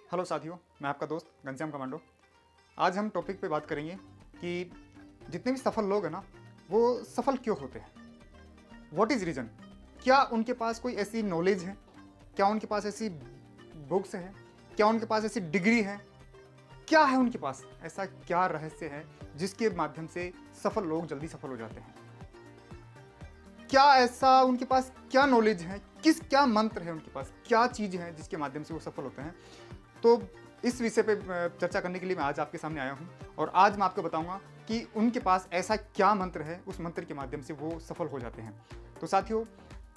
Hello साथियों, मैं आपका दोस्त घनश्याम कमांडो। आज हम टॉपिक पे बात करेंगे कि जितने भी सफल लोग हैं ना, वो सफल क्यों होते हैं। What is reason. क्या उनके पास कोई ऐसी नॉलेज है, क्या उनके पास ऐसी बुक्स हैं, क्या उनके पास ऐसी डिग्री है, क्या है उनके पास, ऐसा क्या रहस्य है जिसके माध्यम से सफल लोग जल्दी सफल हो जाते हैं। क्या ऐसा उनके पास क्या नॉलेज है, क्या मंत्र है उनके पास, क्या चीज़ है जिसके माध्यम से वो सफल होते हैं। तो इस विषय पे चर्चा करने के लिए मैं आज आपके सामने आया हूँ और आज मैं आपको बताऊंगा कि उनके पास ऐसा क्या मंत्र है, उस मंत्र के माध्यम से वो सफल हो जाते हैं। तो साथियों,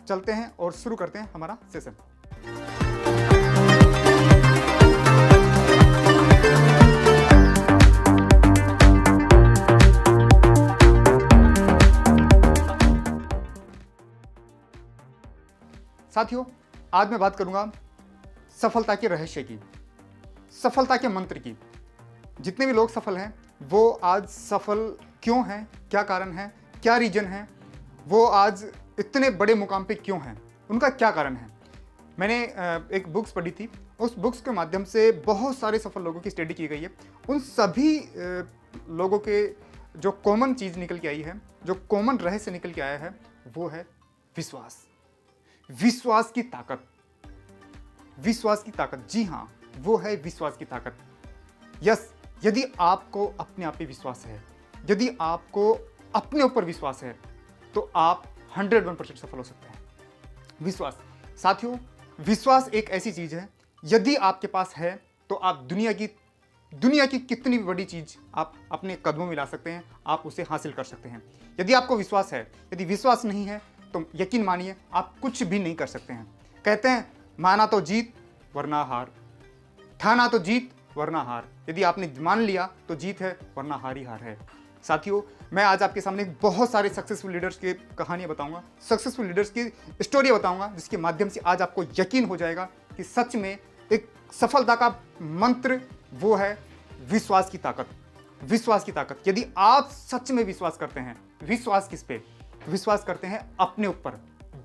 चलते हैं और शुरू करते हैं हमारा सेशन। साथियों, आज मैं बात करूंगा सफलता के रहस्य की, सफलता के मंत्र की। जितने भी लोग सफल हैं वो आज सफल क्यों हैं, क्या कारण है, क्या रीजन है, वो आज इतने बड़े मुकाम पे क्यों हैं, उनका क्या कारण है। मैंने एक बुक्स पढ़ी थी, उस बुक्स के माध्यम से बहुत सारे सफल लोगों की स्टडी की गई है। उन सभी लोगों के जो कॉमन चीज़ निकल के आई है, जो कॉमन रहस्य निकल के आया है, वो है विश्वास। विश्वास की ताकत, विश्वास की ताकत, जी हाँ, वो है विश्वास की ताकत। यस, यदि आपको अपने आप पे विश्वास है, यदि आपको अपने ऊपर विश्वास है, तो आप 101% सफल हो सकते हैं। विश्वास साथियों, विश्वास एक ऐसी चीज है, यदि आपके पास है तो आप दुनिया की कितनी भी बड़ी चीज आप अपने कदमों में ला सकते हैं, आप उसे हासिल कर सकते हैं। यदि आपको विश्वास है, यदि विश्वास नहीं है तो यकीन मानिए आप कुछ भी नहीं कर सकते हैं। कहते हैं माना तो जीत वरना हार, ठाना तो जीत वरना हार। यदि आपने मान लिया तो जीत है, वरना हार ही हार है। साथियों, मैं आज आपके सामने बहुत सारे सक्सेसफुल लीडर्स की कहानियां बताऊंगा, सक्सेसफुल लीडर्स की स्टोरी बताऊंगा, जिसके माध्यम से आज आपको यकीन हो जाएगा कि सच में एक सफलता का मंत्र वो है विश्वास की ताकत। विश्वास की ताकत। यदि आप सच में विश्वास करते हैं, विश्वास किस पे? विश्वास करते हैं अपने ऊपर,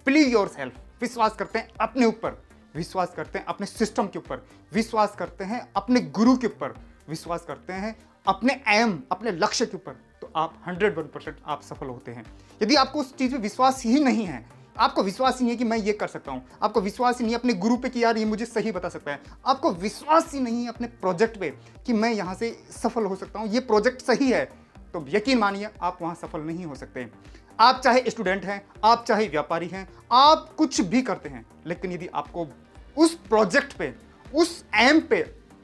बिलीव योर सेल्फ। विश्वास करते हैं अपने ऊपर, विश्वास करते हैं अपने सिस्टम के ऊपर, विश्वास करते हैं अपने गुरु के ऊपर, विश्वास करते हैं अपने एम, अपने लक्ष्य के ऊपर, तो आप 101% आप सफल होते हैं। यदि आपको उस चीज में विश्वास ही नहीं है, आपको विश्वास ही नहीं है कि मैं ये कर सकता हूं, आपको विश्वास ही नहीं है अपने गुरु पे कि यार ये मुझे सही बता सकता है, आपको विश्वास ही नहीं है अपने प्रोजेक्ट पे कि मैं यहां से सफल हो सकता हूं, ये प्रोजेक्ट सही है, तो यकीन मानिए आप वहां सफल नहीं हो सकते। आप चाहे स्टूडेंट हैं, आप चाहे व्यापारी हैं, आप कुछ भी करते हैं, लेकिन यदि आपको उस प्रोजेक्ट पे, उस एम पे,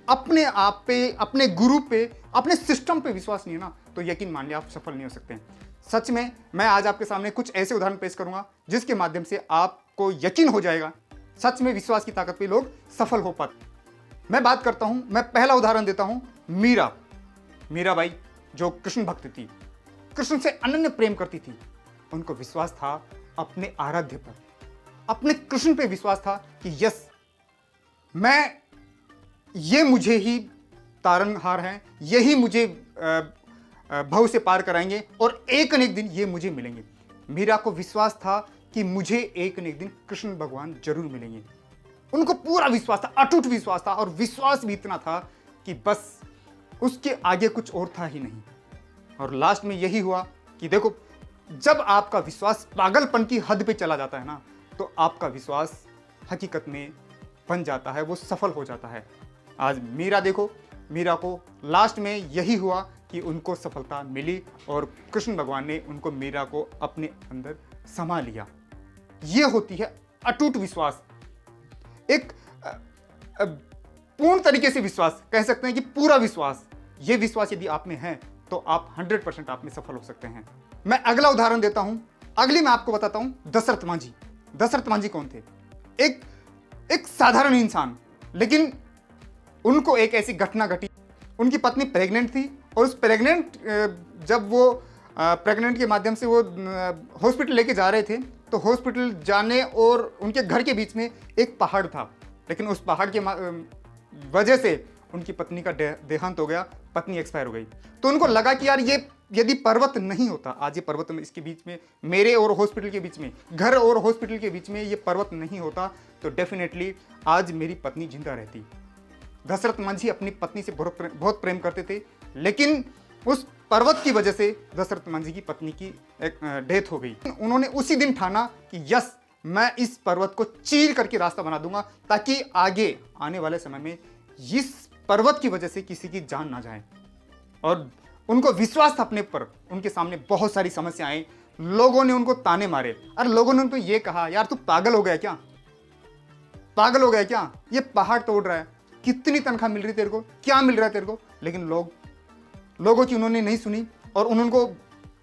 अपने आप पे, अपने गुरु पे, अपने सिस्टम पे विश्वास नहीं है ना, तो यकीन मान लिया आप सफल नहीं हो सकते। सच में मैं आज आपके सामने कुछ ऐसे उदाहरण पेश करूंगा जिसके माध्यम से आपको यकीन हो जाएगा सच में विश्वास की ताकत पे लोग सफल हो पाते। मैं बात करता हूं, मैं पहला उदाहरण देता हूं, मीराबाई जो कृष्ण भक्त थी, कृष्ण से अनन्य प्रेम करती थी। उनको विश्वास था अपने आराध्य पर, अपने कृष्ण पे विश्वास था कि यस, ये मुझे ही तारनहार हैं, यही मुझे भव से पार कराएंगे और एक न एक दिन ये मुझे मिलेंगे। मीरा को विश्वास था कि मुझे एक न एक दिन कृष्ण भगवान जरूर मिलेंगे। उनको पूरा विश्वास था, अटूट विश्वास था, और विश्वास भी इतना था कि बस उसके आगे कुछ और था ही नहीं। और लास्ट में यही हुआ कि देखो, जब आपका विश्वास पागलपन की हद पे चला जाता है ना, तो आपका विश्वास हकीकत में बन जाता है, वो सफल हो जाता है। आज मीरा देखो, मीरा को लास्ट में यही हुआ कि उनको सफलता मिली और कृष्ण भगवान ने उनको, मीरा को अपने अंदर समा लिया। ये होती है अटूट विश्वास, एक पूर्ण तरीके से विश्वास, कह सकते हैं कि पूरा विश्वास। ये विश्वास यदि आप में है तो आप 100% आप में सफल हो सकते हैं। मैं अगला उदाहरण देता हूं, अगली मैं आपको बताता हूं दशरथ मांझी। दशरथ मांझी कौन थे? एक साधारण इंसान, लेकिन उनको एक ऐसी घटना घटी, उनकी पत्नी प्रेग्नेंट थी और उस जब वो प्रेग्नेंट के माध्यम से वो हॉस्पिटल लेके जा रहे थे, तो हॉस्पिटल जाने और उनके घर के बीच में एक पहाड़ था, लेकिन उस पहाड़ के वजह से उनकी पत्नी का देहांत हो गया, पत्नी एक्सपायर हो गई। तो उनको लगा कि यार ये यदि पर्वत नहीं होता, आज ये पर्वत में इसके बीच में, मेरे और हॉस्पिटल के बीच में, घर और हॉस्पिटल के बीच में ये पर्वत नहीं होता, तो डेफिनेटली आज मेरी पत्नी जिंदा रहती। दशरथ मांझी अपनी पत्नी से बहुत प्रेम करते थे, लेकिन उस पर्वत की वजह से दशरथ मांझी की पत्नी की एक डेथ हो गई। उन्होंने उसी दिन ठाना कि यस, मैं इस पर्वत को चीर करके रास्ता बना दूंगा ताकि आगे आने वाले समय में इस पर्वत की वजह से किसी की जान ना जाए। और उनको विश्वास था अपने पर। उनके सामने बहुत सारी समस्याएं आई, लोगों ने उनको ताने मारे। अरे लोगों ने उनको ये कहा, यार तू पागल हो गया क्या, पागल हो गया क्या, ये पहाड़ तोड़ रहा है, कितनी तनख्वाह मिल रही तेरे को, क्या मिल रहा है तेरे को। लेकिन लोगों की उन्होंने नहीं सुनी और उनको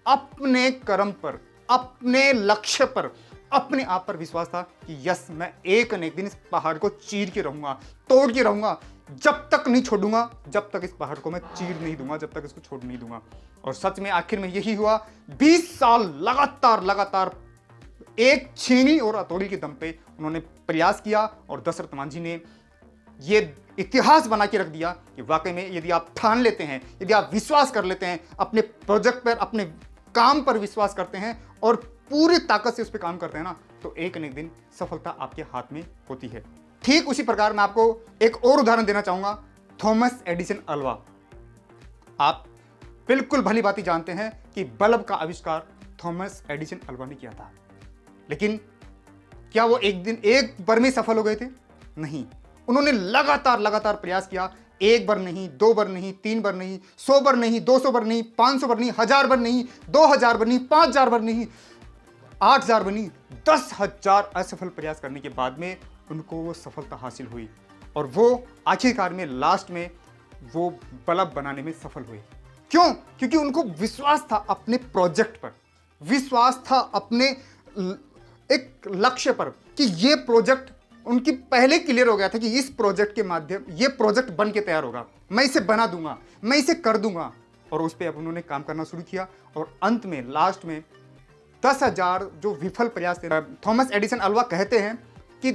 अपने कर्म पर, अपने लक्ष्य पर, अपने आप पर विश्वास था कि यस, मैं एक न एक दिन इस पहाड़ को चीर के रहूंगा, तोड़ के रहूंगा, जब तक नहीं छोड़ूंगा, जब तक इस पहाड़ को मैं चीर नहीं दूंगा, जब तक इसको छोड़ नहीं दूंगा। और सच में आखिर में यही हुआ। 20 साल लगातार एक छीनी और हथौड़ी के दम पे उन्होंने प्रयास किया और दशरथ मांझी ने ये इतिहास बना के रख दिया कि वाकई में यदि आप ठान लेते हैं, यदि आप विश्वास कर लेते हैं, अपने प्रोजेक्ट पर, अपने काम पर विश्वास करते हैं और पूरी ताकत से उस पर काम करते हैं ना, तो एक न एक दिन सफलता आपके हाथ में होती है। ठीक उसी प्रकार मैं आपको एक और उदाहरण देना चाहूंगा, थॉमस एडिसन अल्वा। आप बिल्कुल भली भांति जानते हैं कि बल्ब का आविष्कार थॉमस एडिसन अल्वा ने किया था, लेकिन क्या वो एक बार में सफल हो गए थे? नहीं, उन्होंने लगातार प्रयास किया। एक बार नहीं, 2 बार नहीं, 3 बार नहीं, 100 बार नहीं, 200 बार नहीं, 500 बार नहीं, 1000 बार नहीं, 2000 बार नहीं, 5000 बार नहीं, 8000 बार नहीं, 10,000 असफल प्रयास करने के बाद में उनको वो सफलता हासिल हुई और वो आखिरकार में लास्ट में वो बल्ब बनाने में सफल हुए। क्यों? क्योंकि उनको विश्वास था अपने प्रोजेक्ट पर, विश्वास था अपने एक लक्ष्य पर कि ये प्रोजेक्ट उनकी पहले क्लियर हो गया था कि इस प्रोजेक्ट के माध्यम ये प्रोजेक्ट बन के तैयार होगा, मैं इसे बना दूंगा, मैं इसे कर दूंगा। और उस पर अब उन्होंने काम करना शुरू किया और अंत में लास्ट में 10,000 जो विफल प्रयास थे, थॉमस एडिसन अल्वा कहते हैं कि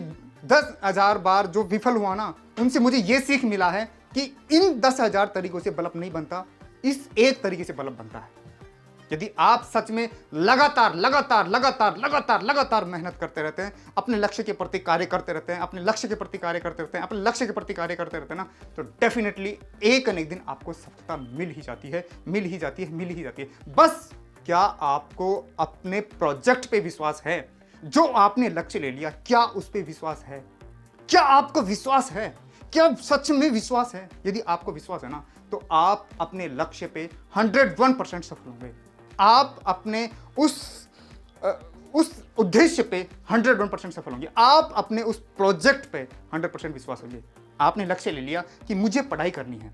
10,000 बार जो विफल हुआ ना, उनसे मुझे ये सीख मिला है कि इन 10,000 तरीकों से बल्ब नहीं बनता, इस एक तरीके से बल्ब बनता है। यदि आप सच में लगातार मेहनत करते रहते हैं, अपने लक्ष्य के प्रति कार्य करते रहते हैं, अपने लक्ष्य के प्रति कार्य करते रहते हैं, अपने लक्ष्य के प्रति कार्य करते रहते हैं ना, तो डेफिनेटली एक न एक दिन आपको सफलता मिल ही जाती है। बस क्या आपको अपने प्रोजेक्ट पे विश्वास है? जो आपने लक्ष्य ले लिया, क्या उस पे विश्वास है? क्या आपको विश्वास है? क्या सच में विश्वास है? यदि आपको विश्वास है ना, तो आप अपने लक्ष्य पे 101% सफल होंगे। आप अपने उस उद्देश्य पे 101% सफल होंगे। आप अपने उस प्रोजेक्ट पे 100% विश्वास होंगे। आपने लक्ष्य ले लिया कि मुझे पढ़ाई करनी है,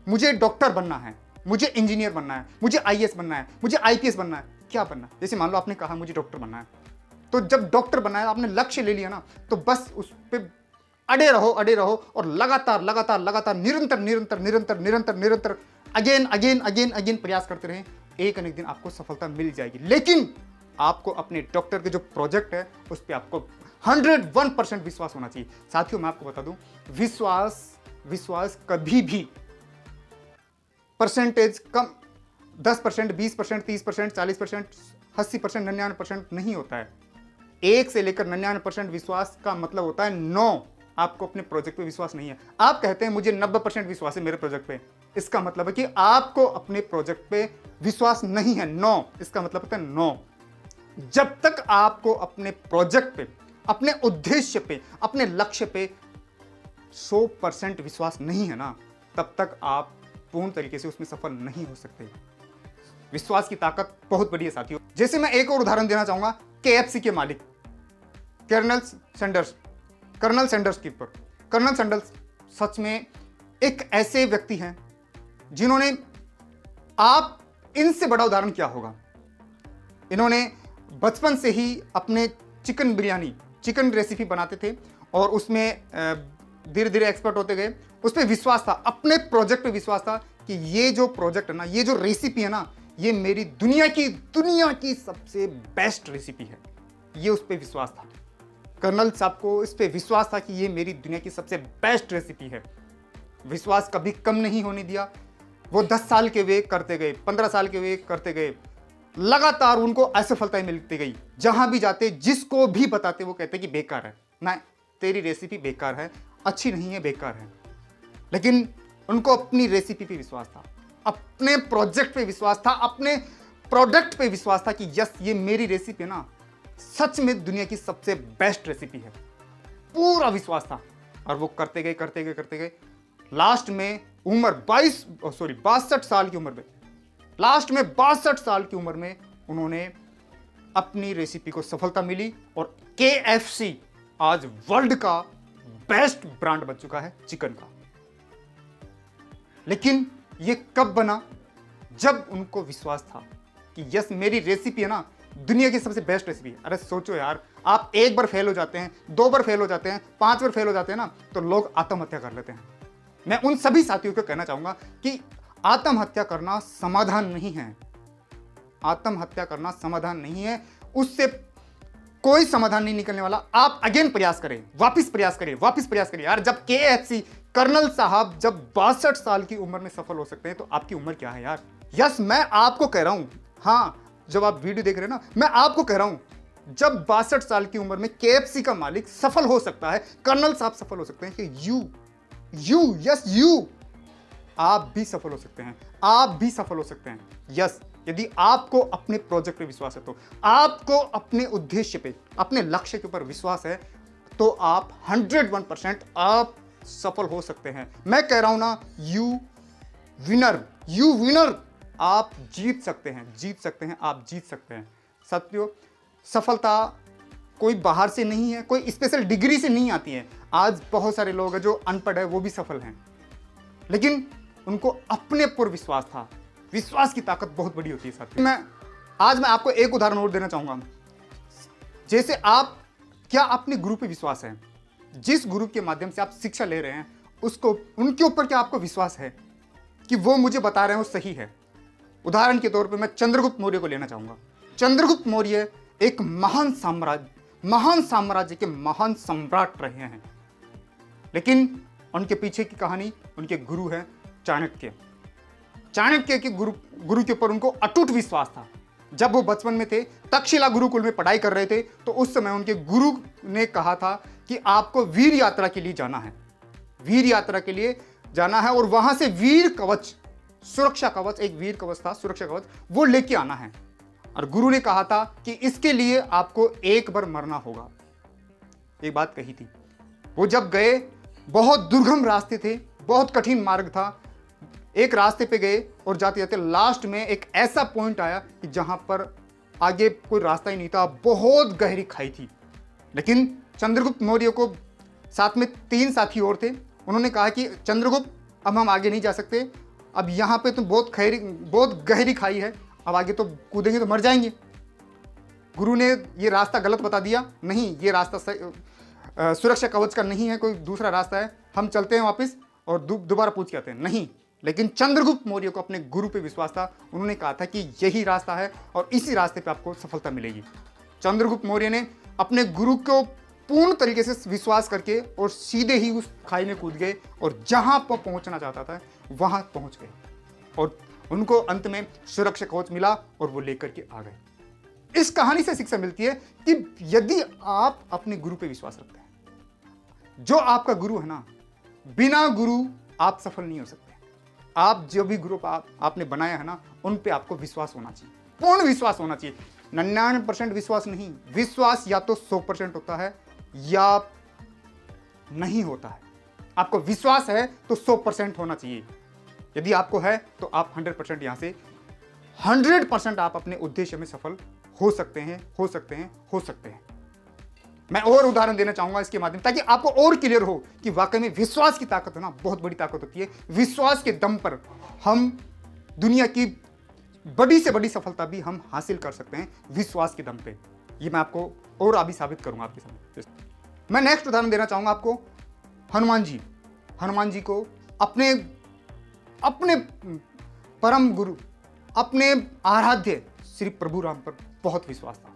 मुझे डॉक्टर बनना है, मुझे इंजीनियर बनना है, मुझे आईएएस बनना है, मुझे आईपीएस बनना है, क्या बनना है? जैसे मान लो आपने कहा मुझे डॉक्टर बनना है, तो जब डॉक्टर बनना है, आपने लक्ष्य ले लिया ना, तो बस उस पे अड़े रहो और लगातार निरंतर अगेन प्रयास करते रहें। एक न एक दिन आपको सफलता मिल जाएगी। लेकिन आपको अपने डॉक्टर के जो प्रोजेक्ट है उस पर आपको 101% विश्वास होना चाहिए। साथियों, मैं आपको बता दूं, विश्वास कभी भी परसेंटेज कम 10%, 20%, 30%, 40%, 80%, 99% नहीं होता है। 1 से लेकर 99% विश्वास का मतलब होता है 9। आपको अपने प्रोजेक्ट पे विश्वास नहीं है। आप कहते हैं मुझे 90% विश्वास है मेरे प्रोजेक्ट पे, इसका मतलब है कि आपको अपने प्रोजेक्ट पे विश्वास नहीं है। 9 इसका मतलब होता है 9। जब तक आपको अपने प्रोजेक्ट पे, अपने उद्देश्य पे, अपने लक्ष्य पे 100% विश्वास नहीं है ना, तब तक आप पूर्ण तरीके से उसमें सफल नहीं हो सकते। विश्वास की ताकत बहुत बड़ी है साथियों। जैसे मैं एक और उदाहरण देना चाहूंगा, KFC के मालिक कर्नल सैंडर्स के ऊपर। कर्नल सैंडर्स सच में एक ऐसे व्यक्ति हैं जिन्होंने, आप इनसे बड़ा उदाहरण क्या होगा, इन्होंने बचपन से ही अपने चिकन रेसिपी बनाते थे और उसमें धीरे धीरे एक्सपर्ट होते गए। उस पर विश्वास था, अपने प्रोजेक्ट पे विश्वास था कि ये जो प्रोजेक्ट है ना, ये जो रेसिपी है ना, ये मेरी दुनिया की सबसे बेस्ट रेसिपी है। ये उस पर विश्वास था। कर्नल साहब को इस पे विश्वास था कि ये मेरी दुनिया की सबसे बेस्ट रेसिपी है। विश्वास कभी कम नहीं होने दिया। वो 10 साल के वे करते गए, 15 साल के वे करते गए, लगातार उनको असफलताएं मिलती गई। जहां भी जाते, जिसको भी बताते, वो कहते कि बेकार है, ना तेरी रेसिपी बेकार है, अच्छी नहीं है, बेकार है। लेकिन उनको अपनी रेसिपी पे विश्वास था, अपने प्रोजेक्ट पे विश्वास था, अपने प्रोडक्ट पे विश्वास था कि यस ये मेरी रेसिपी है ना, सच में दुनिया की सबसे बेस्ट रेसिपी है। पूरा विश्वास था और वो करते गए करते गए करते गए। लास्ट में उम्र 62 साल की उम्र में, लास्ट में 62 साल की उम्र में उन्होंने अपनी रेसिपी को सफलता मिली और KFC आज वर्ल्ड का बेस्ट ब्रांड बन चुका है चिकन का। लेकिन ये कब बना? जब उनको विश्वास था कि यस मेरी रेसिपी है ना दुनिया की सबसे बेस्ट रेसिपी। अरे सोचो यार, आप एक बार फेल हो जाते हैं, 2 बार फेल हो जाते हैं, 5 बार फेल हो जाते हैं ना, तो लोग आत्महत्या कर लेते हैं। मैं उन सभी साथियों को कहना चाहूंगा कि आत्महत्या करना समाधान नहीं है। आत्महत्या करना समाधान नहीं है, उससे कोई समाधान नहीं निकलने वाला। आप अगेन प्रयास करें, वापिस प्रयास करिए, वापिस प्रयास करिए। यार जब KFC कर्नल साहब जब 62 साल की उम्र में सफल हो सकते हैं तो आपकी उम्र क्या है यार? यस मैं आपको कह रहा हूं, हाँ जब आप वीडियो देख रहे हैं ना, मैं आपको कह रहा हूं जब 62 साल की उम्र में KFC का मालिक सफल हो सकता है, कर्नल साहब सफल हो सकते हैं, कि यू आप भी सफल हो सकते हैं, आप भी सफल हो सकते हैं। यस यदि आपको अपने प्रोजेक्ट पे विश्वास है, तो आपको अपने उद्देश्य पे, अपने लक्ष्य के ऊपर विश्वास है, तो आप 101% आप सफल हो सकते हैं। मैं कह रहा हूं ना, यू विनर, आप जीत सकते हैं, आप जीत सकते हैं। साथियों, सफलता कोई बाहर से नहीं है, कोई स्पेशल डिग्री से नहीं आती है। आज बहुत सारे लोग हैं जो अनपढ़ है, वो भी सफल हैं, लेकिन उनको अपने पर विश्वास था। विश्वास की ताकत बहुत बड़ी होती है साथियों। आज मैं आपको एक उदाहरण और देना चाहूंगा। जैसे आप, क्या अपने गुरु पे विश्वास है? जिस गुरु के माध्यम से आप शिक्षा ले रहे हैं, उसको, उनके ऊपर क्या आपको विश्वास है कि वो मुझे बता रहे हैं वो सही है? उदाहरण के तौर पे मैं चंद्रगुप्त मौर्य को लेना चाहूंगा। चंद्रगुप्त मौर्य एक महान साम्राज्य के महान सम्राट रहे हैं, लेकिन उनके पीछे की कहानी, उनके गुरु है चाणक्य। चाणक्य के गुरु के ऊपर उनको अटूट विश्वास था। जब वो बचपन में थे, तक्षशिला गुरुकुल में पढ़ाई कर रहे थे, तो उस समय उनके गुरु ने कहा था कि आपको वीर यात्रा के लिए जाना है, वीर यात्रा के लिए जाना है, और वहां से वीर कवच, सुरक्षा कवच, एक वीर कवच था, सुरक्षा कवच, वो लेके आना है। और गुरु ने कहा था कि इसके लिए आपको एक बार मरना होगा। एक बात कही थी। वो जब गए, बहुत दुर्गम रास्ते थे, बहुत कठिन मार्ग था, एक रास्ते पे गए और जाते जाते लास्ट में एक ऐसा पॉइंट आया कि जहां पर आगे कोई रास्ता ही नहीं था, बहुत गहरी खाई थी। लेकिन चंद्रगुप्त मौर्य को साथ में 3 साथी और थे। उन्होंने कहा कि चंद्रगुप्त, अब हम आगे नहीं जा सकते, अब यहाँ पे तो बहुत गहरी खाई है, अब आगे तो कूदेंगे तो मर जाएंगे। गुरु ने ये रास्ता गलत बता दिया, नहीं ये रास्ता सुरक्षा कवच का नहीं है, कोई दूसरा रास्ता है, हम चलते हैं वापस और दोबारा पूछ के आते हैं। नहीं, लेकिन चंद्रगुप्त मौर्य को अपने गुरु पे विश्वास था। उन्होंने कहा था कि यही रास्ता है और इसी रास्ते पे आपको सफलता मिलेगी। चंद्रगुप्त मौर्य ने अपने गुरु को पूर्ण तरीके से विश्वास करके और सीधे ही उस खाई में कूद गए और जहां पर पहुंचना चाहता था वहां पहुंच गए, और उनको अंत में सुरक्षा कवच मिला और वो लेकर के आ गए। इस कहानी से शिक्षा मिलती है कि यदि आप अपने गुरु पे विश्वास रखते हैं, जो आपका गुरु है ना, बिना गुरु आप सफल नहीं हो सकते। आप जो भी ग्रुप आपने बनाया है ना, उन पे आपको विश्वास होना चाहिए, पूर्ण विश्वास होना चाहिए। 99% विश्वास नहीं, विश्वास या तो 100% होता है या नहीं होता है। आपको विश्वास है तो 100% होना चाहिए। यदि आपको है तो आप 100% यहां से 100% आप अपने उद्देश्य में सफल हो सकते हैं। मैं और उदाहरण देना चाहूंगा इसके माध्यम, ताकि आपको और क्लियर हो कि वाकई में विश्वास की ताकत है ना, बहुत बड़ी ताकत होती है। विश्वास के दम पर हम दुनिया की बड़ी से बड़ी सफलता भी हम हासिल कर सकते हैं, विश्वास के दम पे। ये मैं आपको और अभी साबित करूंगा आपके सामने। मैं नेक्स्ट उदाहरण देना चाहूंगा आपको, हनुमान जी को अपने परम गुरु, अपने आराध्य श्री प्रभु राम पर बहुत विश्वास था,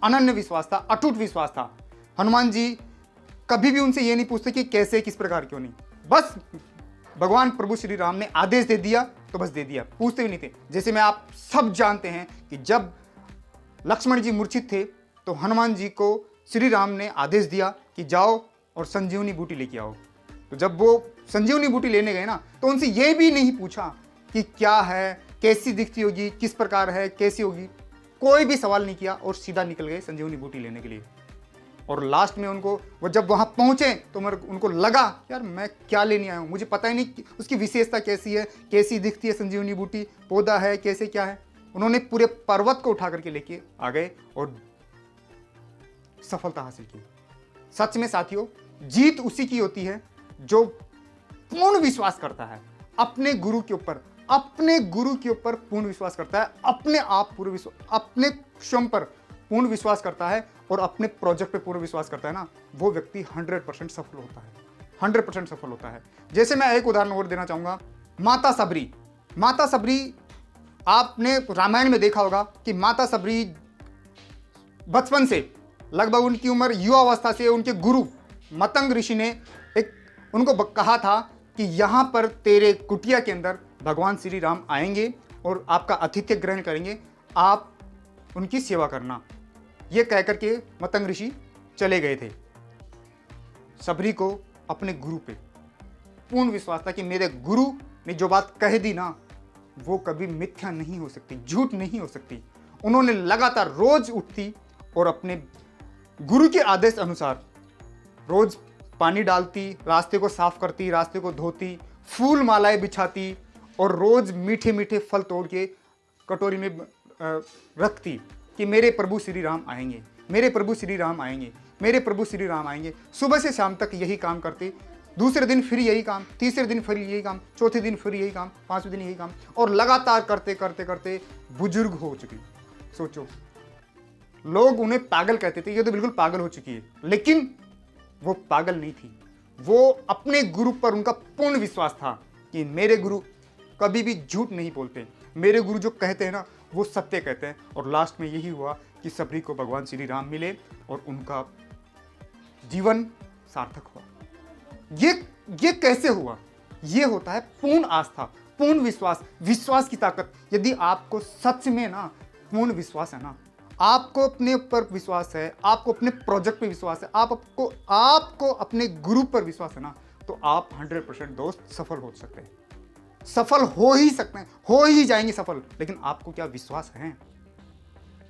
अनन्य विश्वास था, अटूट विश्वास था। हनुमान जी कभी भी उनसे ये नहीं पूछते कि कैसे, किस प्रकार, क्यों नहीं, बस भगवान प्रभु श्री राम ने आदेश दे दिया तो बस दे दिया, पूछते भी नहीं थे। जैसे में आप सब जानते हैं कि जब लक्ष्मण जी मूर्छित थे तो हनुमान जी को श्री राम ने आदेश दिया कि जाओ और संजीवनी बूटी लेके आओ। तो जब वो संजीवनी बूटी लेने गए ना, तो उनसे ये भी नहीं पूछा कि क्या है, कैसी दिखती होगी, किस प्रकार है, कैसी होगी, कोई भी सवाल नहीं किया और सीधा निकल गए संजीवनी बूटी लेने के लिए। और लास्ट में उनको, वो जब वहां पहुंचे तो उनको लगा यार मैं क्या लेने आया हूं, मुझे पता ही नहीं कि उसकी विशेषता कैसी है, कैसी दिखती है संजीवनी बूटी, पौधा है कैसे क्या है। उन्होंने पूरे पर्वत को उठा करके लेके आ गए और सफलता हासिल की। सच में साथियों, जीत उसी की होती है जो पूर्ण विश्वास करता है अपने गुरु के ऊपर, अपने गुरु के ऊपर पूर्ण विश्वास करता है, अपने आप पूर्ण विश्वास, अपने स्वयं पर पूर्ण विश्वास करता है और अपने प्रोजेक्ट पे पूर्ण विश्वास करता है ना, वो व्यक्ति 100% सफल होता है, 100% सफल होता है। जैसे मैं एक उदाहरण और देना चाहूंगा, माता सबरी। माता सबरी, आपने रामायण में देखा होगा कि माता सबरी बचपन से, लगभग उनकी उम्र युवावस्था से, उनके गुरु मतंग ऋषि ने उनको कहा था कि यहां पर तेरे कुटिया के अंदर भगवान श्री राम आएंगे और आपका आतिथ्य ग्रहण करेंगे, आप उनकी सेवा करना। यह कहकर के मतंग ऋषि चले गए थे। सबरी को अपने गुरु पे पूर्ण विश्वास था कि मेरे गुरु ने जो बात कह दी ना, वो कभी मिथ्या नहीं हो सकती, झूठ नहीं हो सकती। उन्होंने लगातार रोज उठती और अपने गुरु के आदेश अनुसार रोज पानी डालती, रास्ते को साफ करती, रास्ते को धोती, फूल मालाएं बिछाती और रोज मीठे मीठे फल तोड़ के कटोरी में रखती कि मेरे प्रभु श्री राम आएंगे, मेरे प्रभु श्री राम आएंगे, मेरे प्रभु श्री राम आएंगे। सुबह से शाम तक यही काम करते, दूसरे दिन फिर यही काम, तीसरे दिन फिर यही काम, चौथे दिन फिर यही काम, पांचवें दिन यही काम, और लगातार करते करते करते बुजुर्ग हो चुकी। सोचो, लोग उन्हें पागल कहते थे, ये तो बिल्कुल पागल हो चुकी है, लेकिन वो पागल नहीं थी। वो अपने गुरु पर उनका पूर्ण विश्वास था कि मेरे गुरु कभी भी झूठ नहीं बोलते, मेरे गुरु जो कहते हैं ना वो सत्य कहते हैं। और लास्ट में यही हुआ कि सबरी को भगवान श्री राम मिले और उनका जीवन सार्थक हुआ। ये कैसे हुआ? ये होता है पूर्ण आस्था, पूर्ण विश्वास, विश्वास की ताकत। यदि आपको सच में ना पूर्ण विश्वास है ना, आपको अपने ऊपर विश्वास है, आपको अपने प्रोजेक्ट पे विश्वास है, आपको अपने गुरु पर विश्वास है ना, तो आप 100% दोस्त सफल हो सकते हैं, सफल हो ही सकते हैं, हो ही जाएंगे सफल। लेकिन आपको क्या विश्वास है?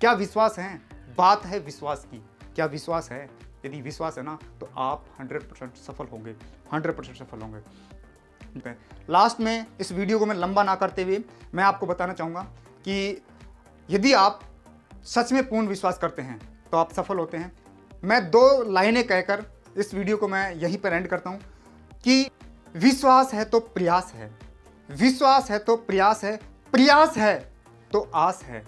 क्या विश्वास है? बात है विश्वास की। क्या विश्वास है? यदि विश्वास है ना तो आप 100% सफल होंगे, 100% सफल होंगे। लास्ट में इस वीडियो को मैं लंबा ना करते हुए मैं आपको बताना चाहूँगा कि यदि आप सच में पूर्ण विश्वास करते हैं तो आप सफल होते हैं। मैं 2 लाइनें कहकर इस वीडियो को मैं यहीं पर एंड करता हूँ कि विश्वास है तो प्रयास है, विश्वास है तो प्रयास है, प्रयास है तो आस है,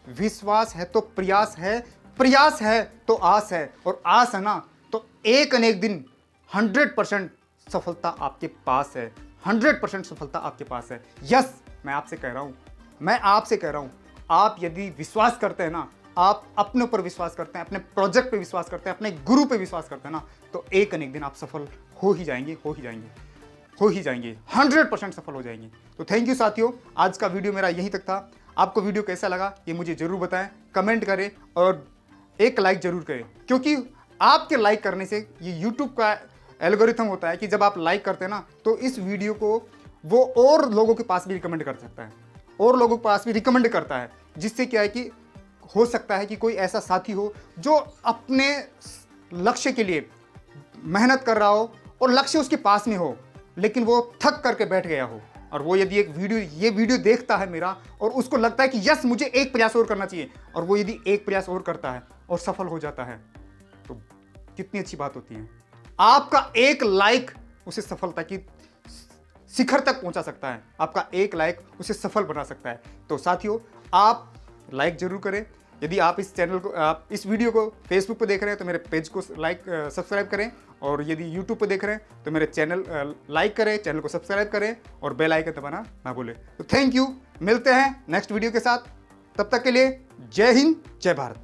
विश्वास है तो प्रयास है, प्रयास है तो आस है, और आस है ना तो एक न एक दिन 100% सफलता आपके पास है, 100% सफलता आपके पास है। यस, मैं आपसे कह रहा हूँ, मैं आपसे कह रहा हूँ, आप यदि विश्वास करते हैं ना, आप अपने ऊपर विश्वास करते हैं, अपने प्रोजेक्ट पे विश्वास करते हैं, अपने गुरु पे विश्वास करते हैं ना, तो एक न एक दिन आप सफल हो ही जाएंगे, हो ही जाएंगे, हो ही जाएंगे, 100% सफल हो जाएंगे। तो थैंक यू साथियों, आज का वीडियो मेरा यहीं तक था। आपको वीडियो कैसा लगा ये मुझे जरूर बताएं, कमेंट करें और एक लाइक जरूर करें, क्योंकि आपके लाइक करने से ये यूट्यूब का एल्गोरिथम होता है कि जब आप लाइक करते हैं ना तो इस वीडियो को वो और लोगों के पास भी रिकमेंड कर सकता है, और लोगों के पास भी रिकमेंड करता है, जिससे क्या है कि हो सकता है कि कोई ऐसा साथी हो जो अपने लक्ष्य के लिए मेहनत कर रहा हो और लक्ष्य उसके पास में हो, लेकिन वो थक करके बैठ गया हो, और वो यदि ये वीडियो देखता है मेरा और उसको लगता है कि यस मुझे एक प्रयास और करना चाहिए, और वो यदि एक प्रयास और करता है और सफल हो जाता है, तो कितनी अच्छी बात होती है। आपका एक लाइक उसे सफलता की शिखर तक पहुंचा सकता है, आपका एक लाइक उसे सफल बना सकता है। तो साथियों, आप लाइक जरूर करें। यदि आप आप इस वीडियो को फेसबुक पर देख रहे हैं तो मेरे पेज को सब्सक्राइब करें, और यदि यूट्यूब पर देख रहे हैं तो मेरे चैनल लाइक करें, चैनल को सब्सक्राइब करें और बेल आइकन दबाना ना भूलें। तो थैंक यू, मिलते हैं नेक्स्ट वीडियो के साथ, तब तक के लिए जय हिंद, जय भारत।